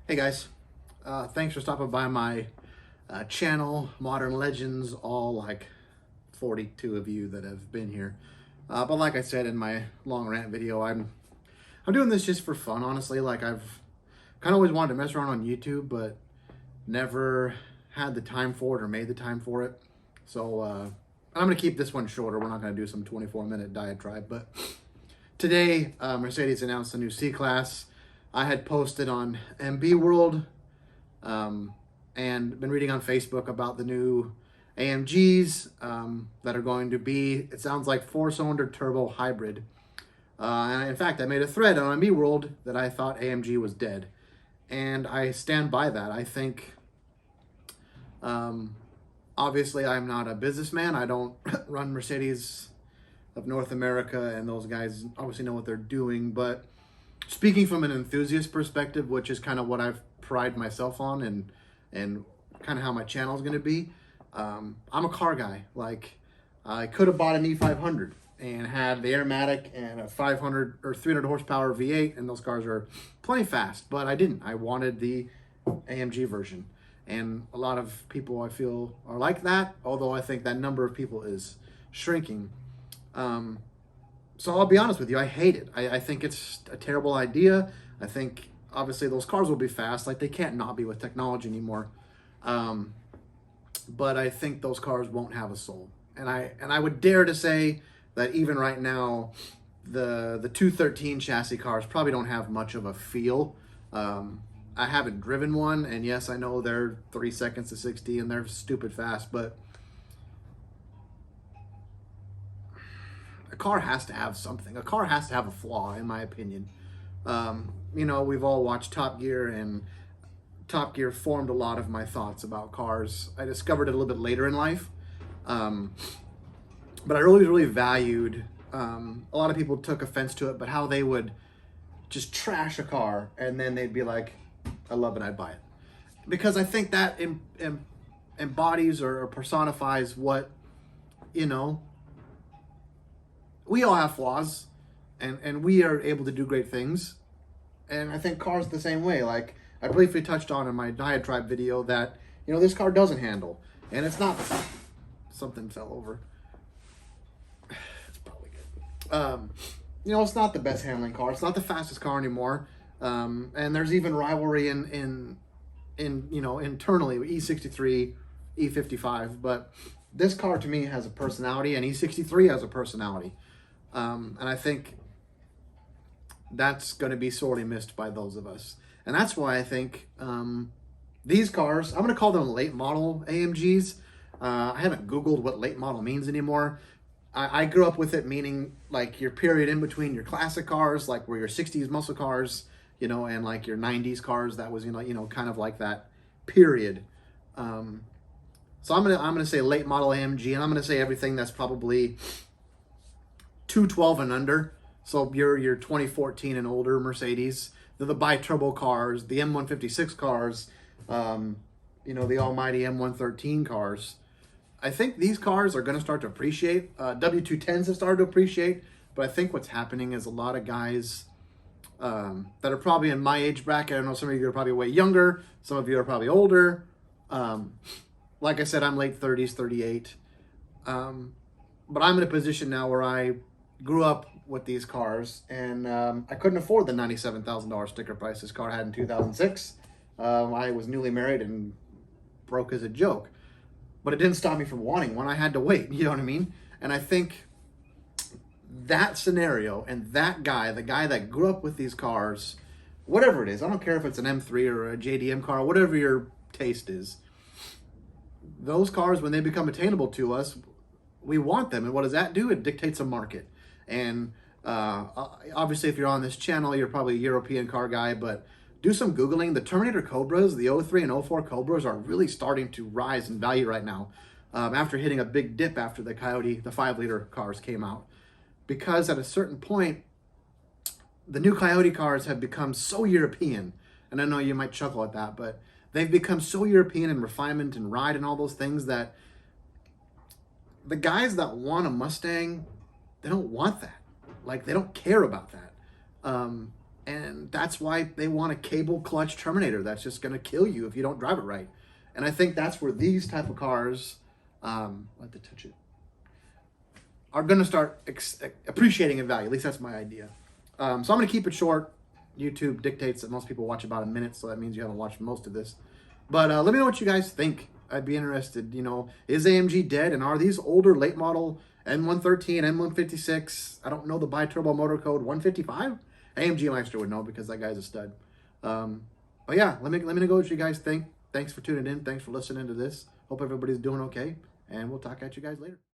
Hey guys, thanks for stopping by my channel, Modern Legends, all like 42 of you that have been here. But like I said in my long rant video, I'm doing this just for fun, honestly. Like I've kind of always wanted to mess around on YouTube, but never had the time for it or made the time for it. So I'm gonna keep this one shorter. We're not gonna do some 24-minute diatribe, but today Mercedes announced a new C-Class. I had posted on MB World and been reading on Facebook about the new AMGs that are going to be, it sounds like, four-cylinder turbo hybrid. And in fact, I made a thread on MB World that I thought AMG was dead. And I stand by that. I think, obviously, I'm not a businessman. I don't run Mercedes of North America, and those guys obviously know what they're doing. But speaking from an enthusiast perspective, which is kind of what I've prided myself on and kind of how my channel is going to be, I'm a car guy. Like, I could have bought an E500 and had the Airmatic and a 500 or 300 horsepower V8, and those cars are plenty fast, but I didn't. I wanted the AMG version. And a lot of people, I feel, are like that, although I think that number of people is shrinking. So I'll be honest with you, I hate it. I think it's a terrible idea. I think, obviously, those cars will be fast. Like, they can't not be with technology anymore. But I think those cars won't have a soul. And I would dare to say that even right now, the 213 chassis cars probably don't have much of a feel. I haven't driven one, and yes, I know they're 3 seconds to 60 and they're stupid fast, but a car has to have something. A car has to have a flaw, in my opinion. We've all watched Top Gear, and Top Gear formed a lot of my thoughts about cars. I discovered it a little bit later in life, but I really valued, a lot of people took offense to it, but how they would just trash a car, and then they'd be like, I love it, I'd buy it. Because I think that embodies or personifies what, we all have flaws, and we are able to do great things. And I think cars the same way. Like, I briefly touched on in my diatribe video that, this car doesn't handle. And it's not, something fell over. It's probably good. It's not the best handling car. It's not the fastest car anymore. And there's even rivalry internally with E63, E55. But this car to me has a personality, and E63 has a personality. And I think that's going to be sorely missed by those of us. And that's why I think these cars, I'm going to call them late model AMGs. I haven't Googled what late model means anymore. I grew up with it meaning like your period in between your classic cars, like where your 60s muscle cars, and like your 90s cars. That was, kind of like that period. So I'm gonna say late model AMG, and I'm gonna say everything that's probably 212 and under. So your 2014 and older Mercedes, the bi-turbo cars, the M156 cars, the almighty M113 cars. I think these cars are going to start to appreciate. W210s have started to appreciate, but I think what's happening is a lot of guys that are probably in my age bracket. I know some of you are probably way younger. Some of you are probably older. Like I said, I'm late 30s, 38. But I'm in a position now where I grew up with these cars, and I couldn't afford the $97,000 sticker price this car had in 2006. I was newly married and broke as a joke. But it didn't stop me from wanting one. I had to wait, you know what I mean? And I think that scenario and that guy, the guy that grew up with these cars, whatever it is, I don't care if it's an M3 or a JDM car, whatever your taste is, those cars, when they become attainable to us, we want them. And what does that do? It dictates a market. And obviously, if you're on this channel, you're probably a European car guy, but do some Googling. The Terminator Cobras, the 03 and 04 Cobras are really starting to rise in value right now after hitting a big dip after the Coyote, the 5-liter cars came out. Because at a certain point, the new Coyote cars have become so European. And I know you might chuckle at that, but they've become so European in refinement and ride and all those things that the guys that want a Mustang, they don't want that. Like, they don't care about that. And that's why they want a cable clutch Terminator that's just going to kill you if you don't drive it right. And I think that's where these type of cars, let to touch it, are going to start appreciating in value. At least that's my idea. So I'm going to keep it short. YouTube dictates that most people watch about a minute, so that means you haven't watched most of this. But let me know what you guys think. I'd be interested. You know, is AMG dead? And are these older late model N113, N156, I don't know the bi-turbo motor code, 155? AMG Meister would know because that guy's a stud. But yeah, let me know what you guys think. Thanks for tuning in. Thanks for listening to this. Hope everybody's doing okay. And we'll talk at you guys later.